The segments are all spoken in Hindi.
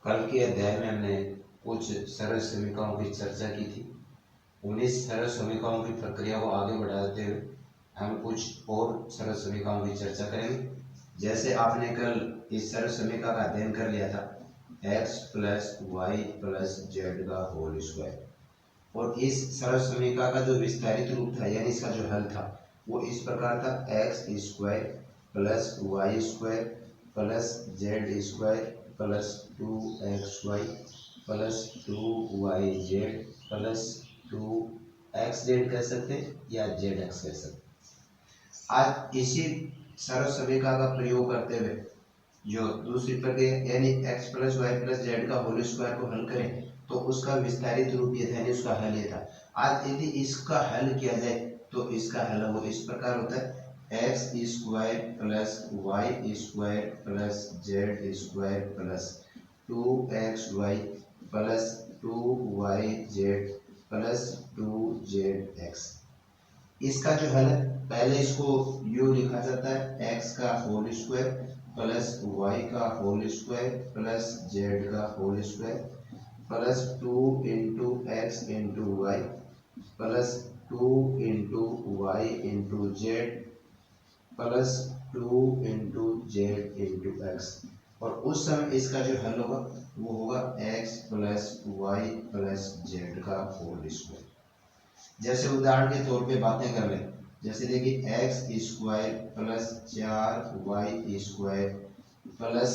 कल के अध्याय में हमने कुछ सरल समीकरणों की चर्चा की थी। उन्हीं सरल समीकरणों की प्रक्रिया को आगे बढ़ाते हुए हम कुछ और सरल समीकरणों की चर्चा करेंगे। जैसे आपने कल इस सरल समीकरण का अध्ययन कर लिया था, x plus y plus z का होल स्क्वायर, और इस सरल समीकरण का जो विस्तारित रूप था यानी इसका जो हल था वो इस प्रकार था, x square plus y square plus z square plus 2xy plus 2yz plus 2xz कह सकते हैं या zx कह सकते हैं। आज इसी सरल समीकरण का प्रयोग करते हुए जो दूसरी प्रक्रिया यानी x plus y plus z का होल स्क्वायर को हल करें तो उसका विस्तारित रूप ये था यानी उसका हल ये था। आज यदि इसका हल किया जाए तो इसका हल वो इस प्रकार होता है, x square plus y square plus z square plus 2xy plus 2yz plus 2zx। इसका जो हल है पहले इसको यू लिखा जाता है, x का होल स्क्वायर प्लस y का होल स्क्वायर प्लस z का whole square plus 2 into x into y plus 2 into y into z plus 2 into z into x. और उस समय इसका जो हल होगा वो होगा x plus y plus z का होल स्क्वायर। जैसे उदाहरण के तौर पे बातें कर लें, जैसे देखिए x square plus 4y square plus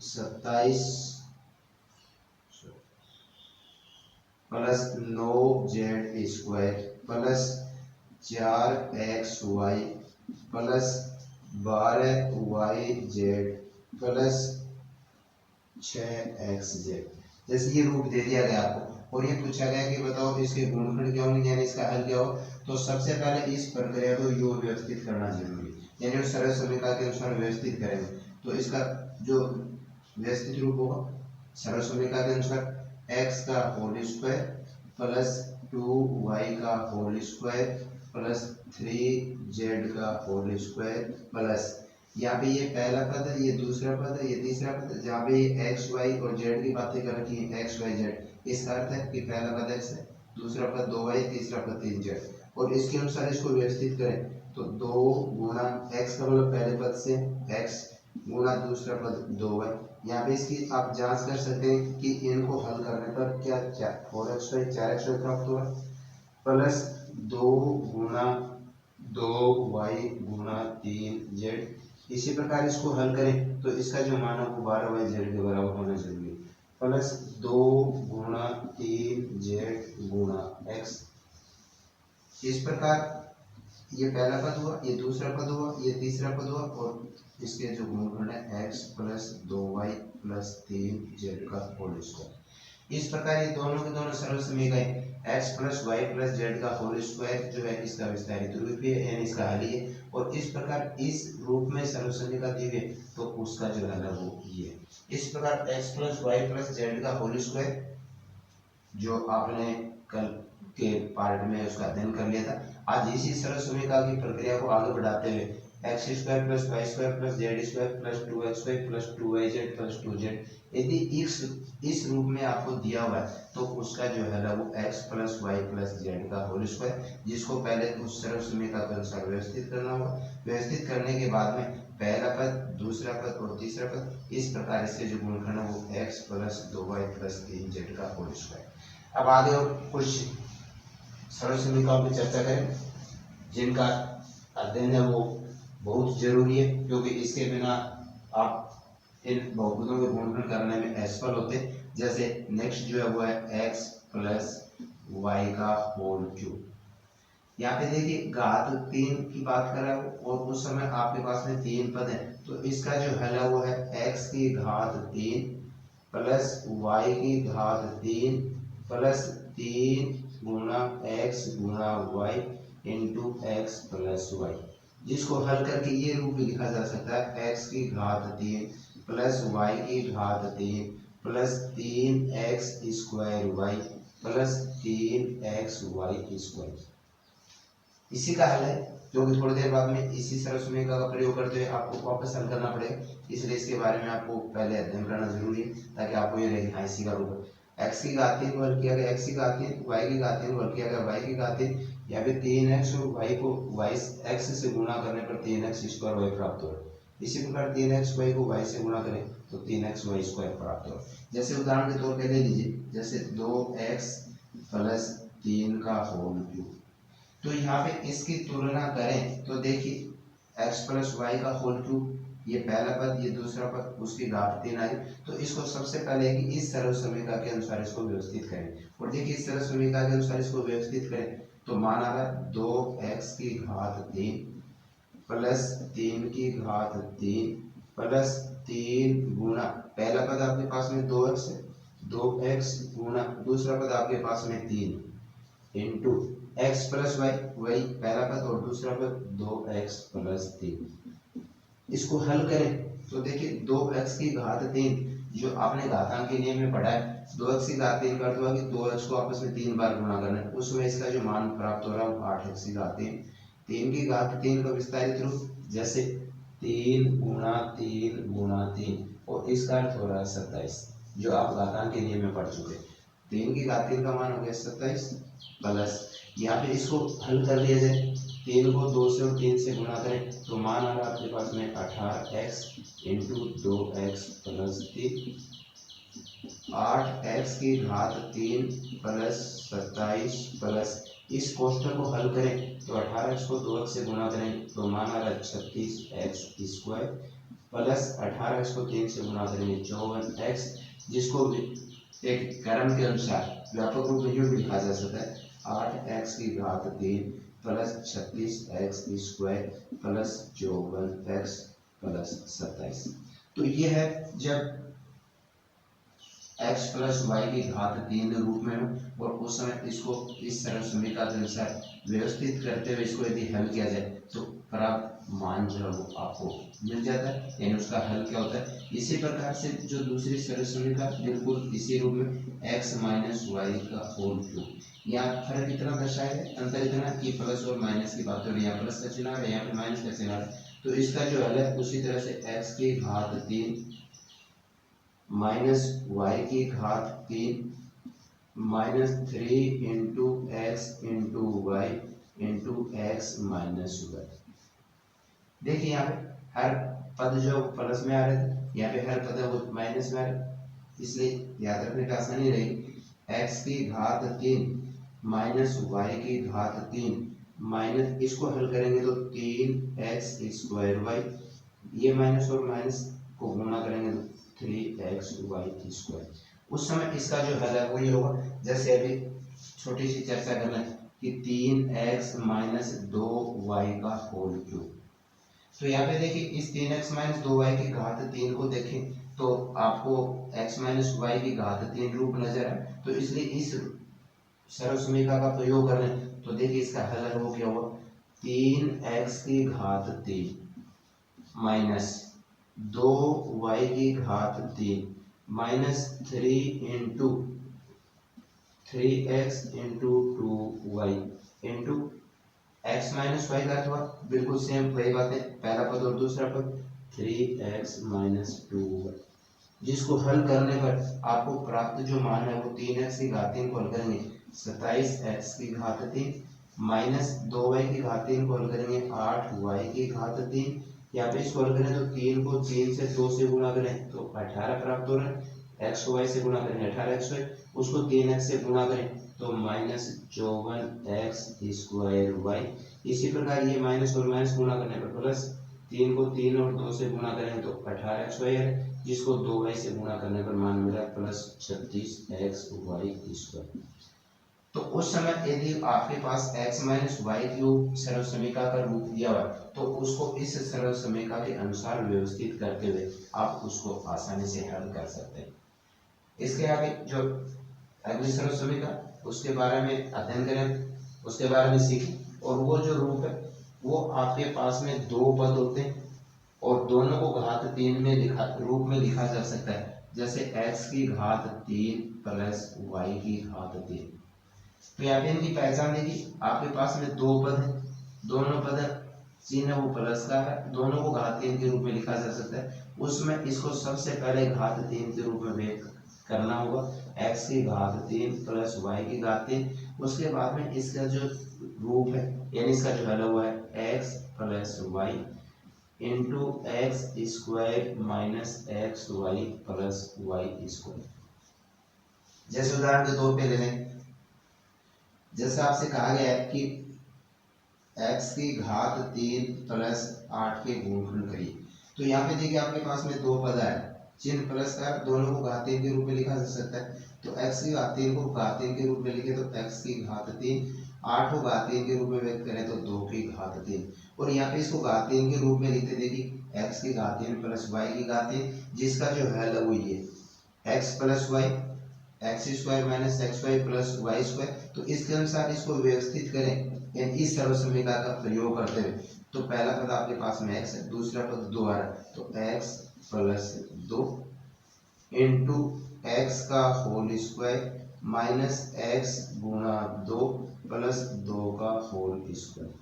27 plus 9z square plus 4xy plus 12yz plus 6xz। जैसे ये रूप दे दिया गया आपको और ये पूछा गया कि बताओ इसके गुणनखंड क्या होंगे यानी इसका हल क्या हो, तो सबसे पहले इस प्रक्रिया को यो व्यवस्थित करना जरूरी है यानी उस सरल समीकरण के अनुसार व्यवस्थित करेंगे तो इसका जो व्यवस्थित रूप होगा सरल समीकरण के अनुसार x का होल स्क्वायर प्लस 2y का होल स्क्वायर प्लस 3z का होल स्क्वायर प्लस यहाँ पे ये पहला पद है, ये दूसरा पद है, ये तीसरा पद है। जहाँ पे ये x y और z की बातें कर रखी है x y z, इसका अर्थ है कि पहला पद x है, दूसरा पद 2y, तीसरा पद 3z। और इसके अनुसार इसको व्यवस्थित करें तो 2 गुना x का मतलब पहले पद से x गुना दूसरा पद 2y। यहाँ पे इसकी आप जांच कर सकते हैं कि इनको हल करने पर क्या क्या 4xy 4xy प्राप्त हुआ प्लस 2 गुना 2y गुना 3z। इसी प्रकार इसको हल करें तो इसका जो मान है वो 12yz के बराबर होना जरूरी है प्लस 2 गुना 3z गुना x। इस प्रकार ये पहला पद हुआ, ये दूसरा पद हुआ, ये तीसरा पद हुआ और इसके जो गुणनखंड है x plus 2y plus 3z का होल स्क्वायर। इस प्रकार ये दोनों के दोनों सरल समीकरण x plus y plus z का होल स्क्वायर जो है इसका विस्तारित रूप है यानी इसका हल है। और इस प्रकार इस रूप में सरल समीकरण दी गई तो उसका जो हल है वो ये। इस प्रकार x plus y plus z का होल स्क्वायर जो आपने कल के पार्ट में उसका अध्ययन कर लिया था, आज इसी सरल समीकरण की प्रक्रिया को आगे बढ़ाते हुए x square plus y square plus z square plus 2xy plus 2yz plus 2z यदि इस रूप में आपको दिया हुआ है तो उसका जो है वो x plus y plus z का होल स्क्वायर, जिसको पहले उस सरल समीकरण के अनुसार व्यवस्थित करना होगा। व्यवस्थित करने के बाद में पहला पद, दूसरा पद और तीसरा पद, इस प्रकार इसके जो गुणनखंड है वो x plus 2y plus 3z का होल स्क्वायर। अब आगे और कुछ सरल समीकरणों की चर्चा करें जिनका अध्ययन है वो बहुत जरूरी है क्योंकि इसके बिना आप इन बहुपदों के गुणनखंड करने में असफल होते। जैसे नेक्स्ट जो है वो है x प्लस वाई का होल क्यूब। यहाँ पे देखिए घात 3 की बात कर रहा है और उस समय आपके पास में 3 पद है तो इसका जो हल है वो है x की घात 3 प्लस y की घात 3 प्लस 3 गुना x गुना y into x plus y, जिसको हल करके ये रूप भी लिखा जा सकता है x की घात 3 प्लस y की घात 3 plus 3x square y plus 3xy square. इसी का हल है जो कि थोड़ी देर बाद में इसी सरल समीकरण का प्रयोग करते हुए आपको वापस हल करना पड़ेगा, इसलिए इसके बारे में आपको पहले अध्ययन करना जरूरी है ताकि आपको ये लगे हाँ इसी का रूप है। x की घात 3 को हल किया गया x की घात 3, y की घात 3 को हल किया गया y की घात 3, या फिर 3x और y को x से गुणा करने पर 3x स्क्वायर y प्राप्त हो। इसी प्रकार 3x y को y से गुणा करें तो 3x y स्क्वायर प्राप्त हो। जैसे उदाहरण के तौर पे ले लीजिए, जैसे 2x प्लस 3 का होल क्यूब, तो यहाँ पे इसकी तुलना करें तो देखिए x प्लस वाई का होल क्यूब, ये पहला पद ये दूसरा पद, उसकी घात 3 आई। तो इसको सबसे पहले कि इस सरल समीकरण के अनुसार इसको व्यवस्थित करें, और देखिए इस सरल समीकरण के अनुसार इसको व्यवस्थित करें तो मान आ रहा है 2x की घात 3 प्लस 3 की घात 3 प्लस 3 गुणा, पहला पद आपके पास में 2x है, 2x गुणा दूसरा पद आपके पास में 3 इंटू x प्लस वाई, वही पहला पद और दूसरा पद 2x प्लस 3। इसको हल करें तो देखिए 2x की घात 3 जो आपने घातांक के नियम में पढ़ा है, 2x की घात 3 का अर्थ हुआ कि 2x को आपस में 3 बार गुणा करना है, उसमें इसका जो मान प्राप्त हो रहा है वो 8x की घात 3, 3 की घात 3 का विस्तारित रूप जैसे 3 गुणा 3 गुणा 3, और इसका अर्थ हो रहा है 27, जो आप घातांक के नियम में पढ़ चुके। 3 की घात 3 का मान हो गया 27 प्लस, यहाँ पे इसको हल कर लिया जाए, 3 को 2 से और 3 से गुणा करें तो मान आ रहा है आपके पास में 18x into 2x plus 3, 8x की घात 3 प्लस 27 प्लस, इस कोष्ठक को हल करें तो 18x को 2x से गुणा करें तो मान आ रहा है 36x स्क्वायर प्लस 18x को 3 से गुणा करेंगे 54x, जिसको एक क्रम के अनुसार व्यापक रूप में यूं लिखा जा सकता है 8x की घात 3 plus 36x square plus 54x plus 27। तो ये है जब x प्लस वाई की घात 3 रूप में हो, और उस समय इसको इस सरल समीकरण के अनुसार व्यवस्थित करते हुए इसको यदि हल किया जाए तो प्राप्त मान जो है वो आपको मिल जाता है, यानी उसका हल क्या होता है। इसी प्रकार से जो दूसरी सरल समीकरण बिल्कुल इसी रूप में x माइनस वाई का होल क्यूब, यहाँ फर्क इतना दर्शाया है, अंतर इतना कि प्लस और माइनस की बात हो रही है, यहाँ प्लस का चिन्ह है यहाँ पे माइनस का चिन्ह है, तो इसका जो हल है उसी तरह से x की घात 3 माइनस वाई की घात 3 minus 3 into x into y into x minus y. देखिए यहाँ पे हर पद जो प्लस में आ रहे थे, यहाँ पे हर पद वो माइनस में आ रहे, इसलिए याद रखने का आसानी रहेगी। x की घात 3 माइनस वाई की घात 3 माइनस, इसको हल करेंगे तो 3x स्क्वायर वाई, ये माइनस और माइनस को गुणा करेंगे तो 3xy स्क्वायर। उस समय इसका जो हल है वो ये होगा, जैसे अभी छोटी सी चर्चा करना है कि 3x माइनस 2y का होल क्यूब। तो यहाँ पे देखिए इस 3x माइनस 2y की घात 3 को देखें तो आपको x माइनस वाई की घात 3 रूप नजर है, तो इसलिए इस सरल समीकरण का प्रयोग कर रहे हैं तो देखिए इसका हल हो क्या होगा, 3x की घात 3 माइनस 2y की घात 3 minus 3 into 3x into 2y into x minus y का अर्थ हुआ बिल्कुल सेम वही बात है, पहला पद और दूसरा पद 3x माइनस 2y, जिसको हल करने पर आपको प्राप्त जो मान है वो 3x की घात 3 को हल करेंगे 27x की घात 3 माइनस 2y की घात 3 को हल करेंगे 8y की घात 3, यहाँ पे इसको हल करें तो 3 को 3 से 2 से गुणा करें तो 18 प्राप्त हो रहा है, x को y से गुणा करेंगे 18xy, उसको 3x से गुणा करें तो माइनस 54x स्क्वायर वाई। इसी प्रकार ये माइनस और माइनस गुणा करने पर प्लस, 3 को 3 और 2 से गुणा करेंगे तो 18xy है, जिसको 2y से गुणा करने पर मान मिला प्लस 36xy स्क्वायर। तो उस समय यदि आपके पास x माइनस वाई क्यूब सरल समीकरण का रूप दिया हुआ तो उसको इस सरल समीकरण के अनुसार व्यवस्थित करते हुए आप उसको आसानी से हल कर सकते हैं। इसके आगे जो अगली सरल समीकरण उसके बारे में अध्ययन करें, उसके बारे में सीखें, और वो जो रूप है वो आपके पास में दो पद होते हैं और दोनों को घात 3 में रूप में लिखा जा सकता है, जैसे x की घात 3 प्लस y की घात 3। तो यहाँ पे इनकी पहचान देखिए, आपके पास में दो पद हैं, दोनों पद चिन्ह वो प्लस का है, दोनों को घात 3 के रूप में लिखा जा सकता है। उसमें इसको सबसे पहले घात 3 के रूप में व्यक्त करना होगा, x की घात 3 प्लस y की घात 3। उसके बाद में इसका जो रूप है यानी इसका जो हल हुआ है x plus y into x square minus x y plus y square. जैसे उदाहरण के तौर पे ले लें, जैसे आपसे कहा गया है कि x की घात 3 प्लस 8 के गुणनखंड करिए। तो यहाँ पे देखिए आपके पास में दो पद है, चिन्ह प्लस का, दोनों को घात 3 के रूप में लिखा जा सकता है। तो x की घात 3 को घात 3 के रूप में लिखे तो x की घात 3, 8 को घात 3 के रूप में व्यक्त करें तो 2 की घात 3। और यहाँ पे इसको घात 3 के रूप में लिखते देखिए x की घात 3 प्लस y की घात 3, जिसका जो हल है वो ये x plus y x square minus x y plus y square. तो इसके अनुसार इसको व्यवस्थित करें यानी इस सर्वसमीकरण का प्रयोग करते हुए। तो पहला पद आपके पास में x है, दूसरा पद 2 आ रहा है, तो x प्लस 2 इंटू एक्स का होल स्क्वायर माइनस एक्स गुणा 2 प्लस 2 का होल स्क्वायर।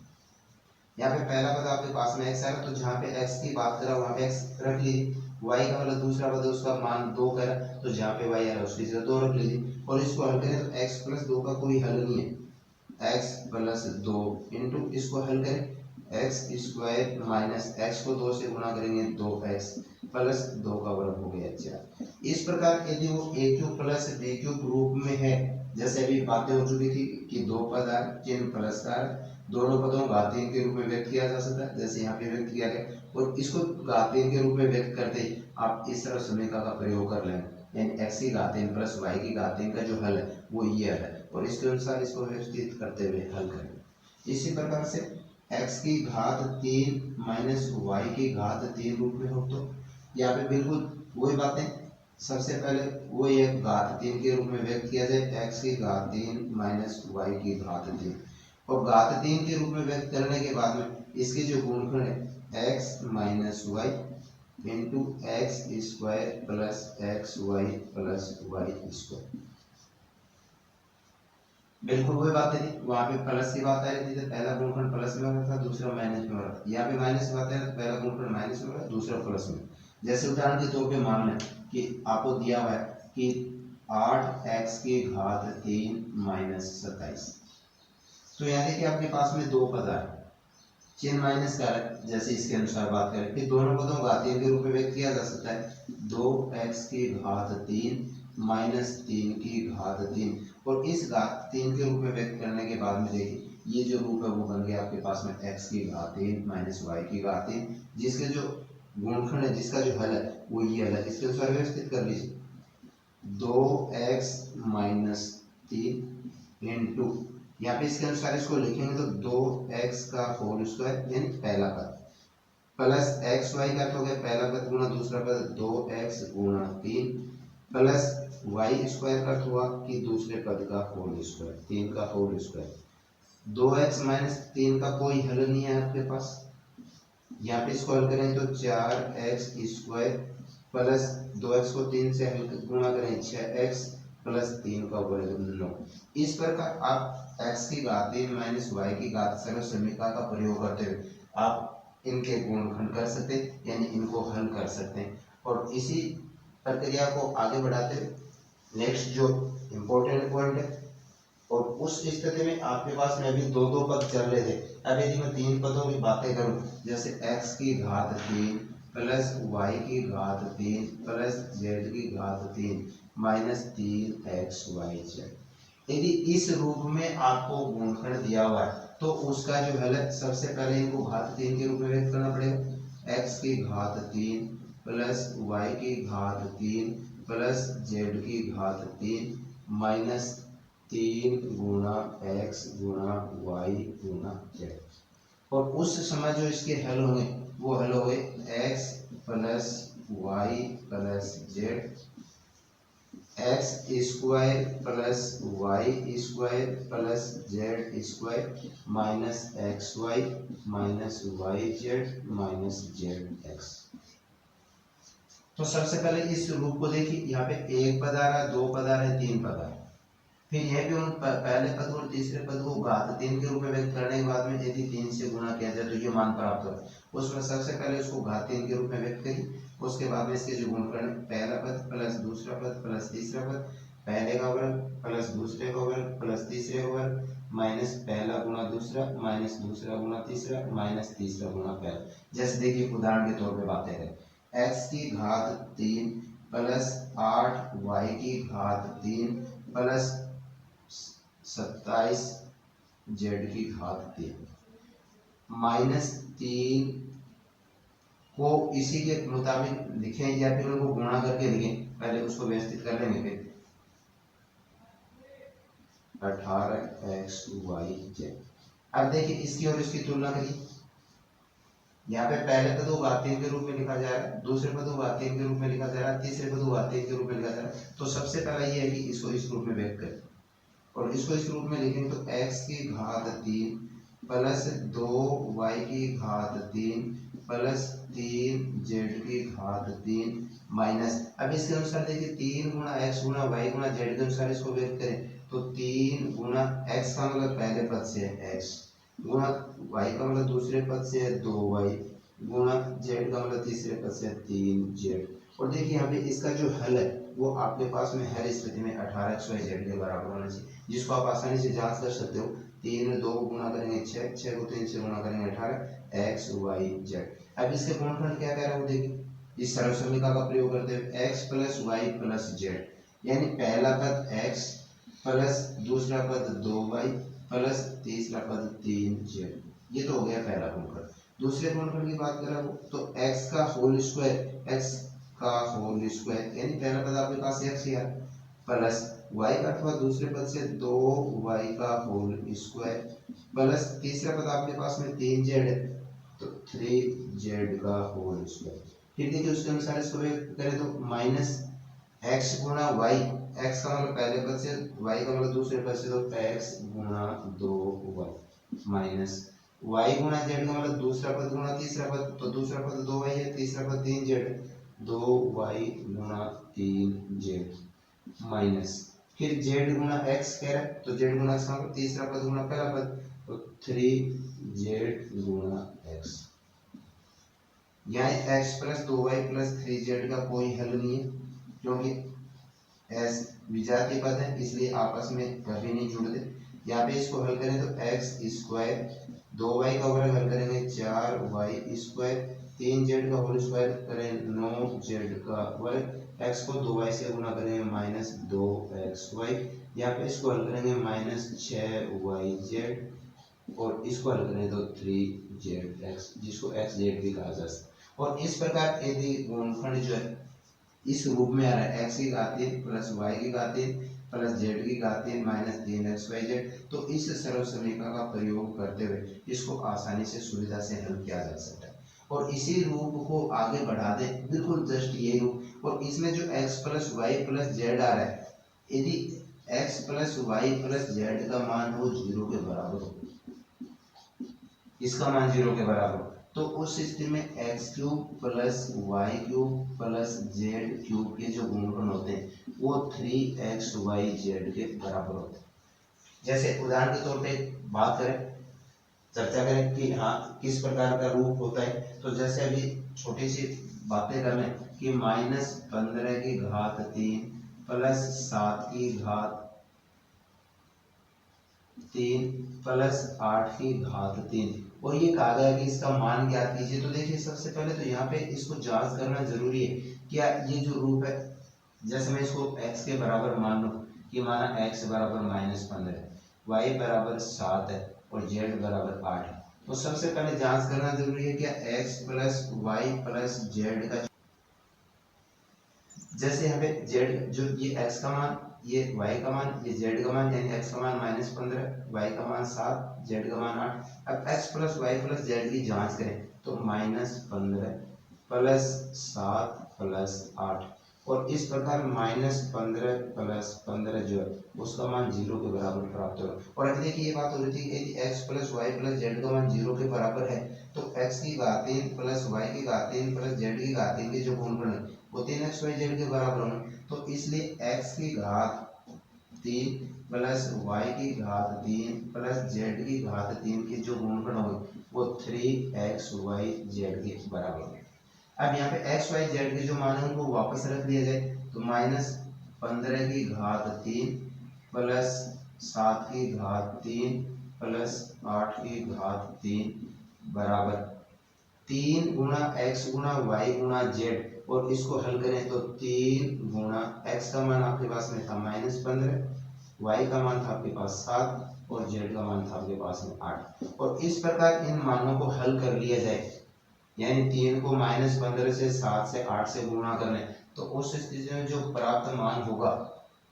यहाँ पे पहला पद आपके पास में x है, तो जहाँ पे x की बात करा वहाँ पे x रख लीजिए, y का मतलब दूसरा पद उसका मान 2 करा, तो जहाँ पे y आ रहा है उसकी जगह 2 रख लीजिए। और इसको हल करें तो x प्लस 2 का कोई हल नहीं है, x प्लस 2 इंटू इसको हल करें एक्स स्क्वायर माइनस एक्स को 2 से गुणा करेंगे 2x प्लस 2 का वर्ग हो गया 4। इस प्रकार यदि वो a cube plus b cube रूप में है, जैसे अभी बातें हो चुकी थी कि दो पद है चिन्ह प्लस का, दोनों पदों को घात 3 के रूप में व्यक्त किया जा सकता है, जैसे यहाँ पे व्यक्त किया गया। और इसको घात 3 के रूप में व्यक्त करते ही आप इस तरह समीकरण का प्रयोग कर लें, यानी x की घात 3 प्लस y की घात 3 का जो हल है वो ये हल है, और इसके अनुसार इसको व्यवस्थित करते हुए हल करें। इसी प्रकार से x की घात 3 माइनस y की घात 3 रूप में हो, तो यहाँ पे बिल्कुल वही बातें, सबसे पहले वो एक घात 3 के रूप में व्यक्त किया जाए, x की घात 3 माइनस y की घात 3, और घात 3 के रूप में व्यक्त करने के बाद में इसके जो गुणनखंड है x minus y into x square plus x y plus y square. बिल्कुल वही बातें थी, वहाँ पे प्लस की बात आ रही थी, पहला गुणनखंड प्लस में हो रहा था, दूसरा माइनस में हो रहा था। यहाँ पे माइनस की बात है, पहला गुणनखंड माइनस में हो रहा है, दूसरा प्लस में। जैसे उदाहरण के तौर पे मान लें कि आपको दिया हुआ है कि 8x की घात 3 माइनस 27। तो यहाँ देखिए आपके पास में दो पद है, चिन्ह माइनस का है, जैसे इसके अनुसार बात करें कि दोनों पदों को घात 3 के रूप में व्यक्त किया जा सकता है, 2x की घात 3 माइनस 3 की घात 3। और इस घात 3 के रूप में व्यक्त करने के बाद में देखिए ये जो रूप है वो बन गया आपके पास में x की घात 3 माइनस y की घात 3, जिसके जो गुणनखंड है, जिसका जो हल है वो ये हल है। इसके अनुसार व्यवस्थित कर लीजिए, 2x माइनस 3 इंटू, यहाँ पे इसके अनुसार इसको लिखेंगे तो 2x का होल स्क्वायर यानी पहला पद प्लस एक्स वाई का हो गया पहला पद गुणा दूसरा पद 2x गुणा 3 प्लस वाई स्क्वायर का हुआ कि दूसरे पद का होल स्क्वायर 3 का होल स्क्वायर। 2x माइनस 3 का कोई हल नहीं है आपके पास, यहाँ पे इसको हल करें तो 4x स्क्वायर प्लस 2x को 3 से हल गुणा करें 6x प्लस 3 का वर्ग 9। इस प्रकार आप x की घात 3 माइनस y की घात सरल समीकरण का प्रयोग करते हुए आप इनके गुणनखंड कर सकते हैं, यानी इनको हल कर सकते हैं। और इसी प्रक्रिया को आगे बढ़ाते हुए नेक्स्ट जो इम्पोर्टेंट पॉइंट है, और उस स्थिति में आपके पास में अभी दो पद चल रहे थे, अब यदि मैं 3 पदों की बातें करूं, जैसे x की घात 3 प्लस y की घात 3 प्लस z की घात 3 माइनस 3xyz, यदि इस रूप में आपको गुणनखंड दिया हुआ है तो उसका जो हल है सबसे पहले इनको घात 3 के रूप में व्यक्त करना पड़ेगा, x की घात 3 प्लस y की घात 3 प्लस z की घात 3 माइनस 3 गुणा x गुणा y गुणा z। और उस समय जो इसके हल होंगे वो हल होंगे x plus y plus z, x square plus y square plus z square minus x y minus y z minus z x. तो सबसे पहले इस रूप को देखिए, यहाँ पे एक पद आ रहा है, दो पद आ रहे हैं, तीन पद आ रहे हैं। फिर यह भी उन पहले पद और तीसरे पद को घात 3 के रूप में व्यक्त करने के बाद में यदि 3 से गुणा किया जाए तो ये मान प्राप्त होगा। उसमें सबसे पहले उसको घात 3 के रूप में व्यक्त करी, उसके बाद में इसके जो गुणनखंड पहला पद प्लस दूसरा पद प्लस तीसरा पद, पहले का वर्ग प्लस दूसरे का वर्ग प्लस तीसरे का वर्ग माइनस पहला गुणा दूसरा माइनस दूसरा गुणा तीसरा माइनस तीसरा गुणा पहला। जैसे देखिए उदाहरण के तौर पे बातें करें, x की घात 3 प्लस 8 y की घात 3 प्लस 27 z की घात 3 माइनस 3 को इसी के मुताबिक लिखें या फिर उनको गुणा करके लिखें, पहले उसको व्यवस्थित कर लेंगे। फिर 18xyz। अब देखिए इसकी और इसकी तुलना करिए, यहाँ पे पहले पद को घात 3 के रूप में लिखा जा रहा है, दूसरे पद को घात 3 के रूप में लिखा जा रहा है, तीसरे पद को घात 3 के रूप में लिखा जा रहा है। तो सबसे पहला ये है कि इसको इस रूप में व्यक्त करें और इसको इस रूप में लिखेंगे तो x की घात 3 प्लस 2y की घात 3 प्लस 3z की घात 3 माइनस, अब इसके अनुसार देखिए 3 गुणा x गुणा y गुणा z के अनुसार इसको व्यक्त करें तो 3 गुणा x का मतलब पहले पद से है x गुणा y का मतलब दूसरे पद से है 2y गुणा z का मतलब तीसरे पद से है 3z। और देखिए यहाँ पे इसका जो हल है वो आपके पास में हर स्थिति में 18xyz के बराबर होना चाहिए, जिसको आप आसानी से जांच कर सकते हो। 3 में 2 गुणा करेंगे 6, 6 को 3 से गुणा करेंगे 18xyz। अब इसके गुणनखंड क्या कह रहा है वो देखिए, इस सरल समीकरण का प्रयोग करते हुए x plus y plus z, यानी पहला पद x प्लस दूसरा पद 2y प्लस तीसरा पद 3z, ये तो हो गया पहला गुणनखंड। दूसरे गुणनखंड की बात करें तो x का होल स्क्वायर, x का होल स्क्वायर यानी पहला पद आपके पास x है प्लस y का अथवा दूसरे पद से 2y का होल स्क्वायर प्लस तीसरा पद आपके पास में 3z है तो 3z का होल स्क्वायर। फिर देखिए उसके अनुसार इसको करें तो माइनस x गुणा y, x का मतलब पहले पद से, y का मतलब दूसरे पद से, तो x गुणा 2y माइनस y गुणा z का मतलब दूसरा पद गुणा तीसरा पद, तो दूसरा पद 2y है, तीसरा पद 3z, 2y गुणा 3z माइनस फिर z गुणा x कह रहा है तो z गुणा x का मतलब तीसरा पद गुणा पहला पद, तो 3z गुणा x। यहाँ x plus 2y plus 3z का कोई हल नहीं है क्योंकि s विजातीय पद है इसलिए आपस में कभी नहीं जुड़ते। यहाँ पे इसको हल करें तो x स्क्वायर, 2y का वर्ग हल करेंगे 4y स्क्वायर, 3z का होल स्क्वायर करें 9z का वर्ग, x को 2y से गुणा करेंगे माइनस 2xy, यहाँ पे इसको हल करेंगे माइनस 6yz और इसको हल करें तो 3zx, जिसको xz भी कहा जा सकता है। और इस प्रकार यदि गुणनखंड जो है इस रूप में आ रहा है x की घात 3 प्लस y की घात 3 प्लस z की घात 3 माइनस 3xyz, तो इस सरल समीकरण का प्रयोग करते हुए इसको आसानी से सुविधा से हल किया जा सकता है। और इसी रूप को आगे बढ़ा दें, बिल्कुल जस्ट ये रूप, और इसमें जो x plus y plus z आ रहा है, यदि x plus y plus z का मान हो 0 के बराबर हो, इसका मान 0 के बराबर, तो उस स्थिति में x cube plus y cube plus z cube के जो गुणनखंड होते हैं वो 3xyz के बराबर होते हैं। जैसे उदाहरण के तौर पे बात करें, चर्चा करें कि हाँ किस प्रकार का रूप होता है, तो जैसे अभी छोटी सी बातें कर लें कि माइनस 15 की घात 3 प्लस 7 की घात 3 प्लस 8 की घात 3, और ये कहा गया कि इसका मान ज्ञात कीजिए। तो देखिए सबसे पहले तो यहाँ पे इसको जांच करना जरूरी है, क्या ये जो रूप है, जैसे मैं इसको x के बराबर मान लूं कि माना x बराबर माइनस 15, y बराबर 7 है और z बराबर 8 है, तो सबसे पहले जांच करना जरूरी है क्या x plus y plus z का, जैसे यहाँ पे z जो ये x का मान, ये y का मान, ये z का मान, यानी x का मान माइनस 15, y का मान 7, z का मान 8। अब x plus y plus z की जांच करें तो माइनस 15 प्लस 7 प्लस 8, और इस प्रकार माइनस 15 प्लस 15 जो है उसका मान 0 के बराबर प्राप्त होगा। और अभी देखिए ये बात हो रही थी कि यदि x plus y plus z का मान 0 के बराबर है तो x की घात 3 प्लस वाई की घात 3 प्लस जेड की घात 3 के जो गुणनखंड है वो 3xyz के बराबर होंगे, तो इसलिए x की घात 3 प्लस वाई की घात 3 प्लस जेड की घात 3 की जो गुणनखंड होगी वो 3xyz के बराबर है। अब यहाँ पे एक्स वाई जेड के जो मान है उनको वापस रख दिया जाए तो -15 की घात 3 प्लस 7 की घात 3 प्लस 8 की घात 3 बराबर 3 गुणा एक्स गुणा वाई गुणा जेड, और इसको हल करें तो 3 गुणा एक्स का मान आपके पास में था -15, वाई का मान था आपके पास 7 और जेड का मान था आपके पास में 8। और इस प्रकार इन मानों को हल कर लिया जाए, यानी 3 को -15 से 7 से 8 से गुणा कर लें तो उस स्थिति में जो प्राप्त मान होगा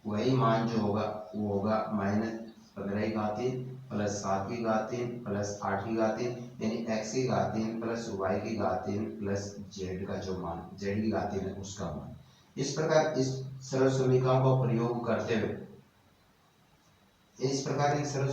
वही मान जो होगा वो होगा -15 की घात 3 प्लस 7 की घात 3 प्लस 8 की घात 3, यानी x की घात 3 प्लस y की घात 3 प्लस z का जो मान z की घात 3 है उसका मान। इस प्रकार इस सरल समीकरण का प्रयोग करते हुए इस प्रकार इस सरल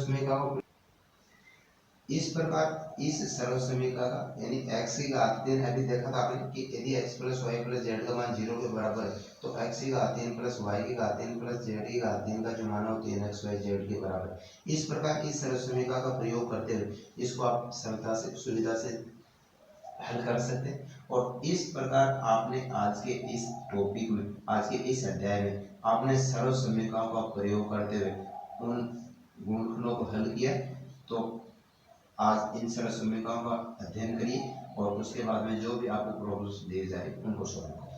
समीकरण का यानी x की घात 3 अभी देखा था आपने कि यदि x plus y plus z का मान 0 के बराबर है तो x की घात 3 प्लस y की घात 3 प्लस z की घात 3 का जो मान है 3xyz के बराबर है। इस प्रकार इस सरल समीकरण का प्रयोग करते हुए इसको आप सरलता से सुविधा से हल कर सकते हैं। और इस प्रकार आपने आज के इस टॉपिक में आज के इस अध्याय में आपने सरल समीकरणों का प्रयोग करते हुए उन गुणनखंडों को हल किया। तो आज इन सरल समीकरणों का अध्ययन करिए और उसके बाद में जो भी आपको प्रॉब्लम्स दिए जाए उनको सॉल्व करें।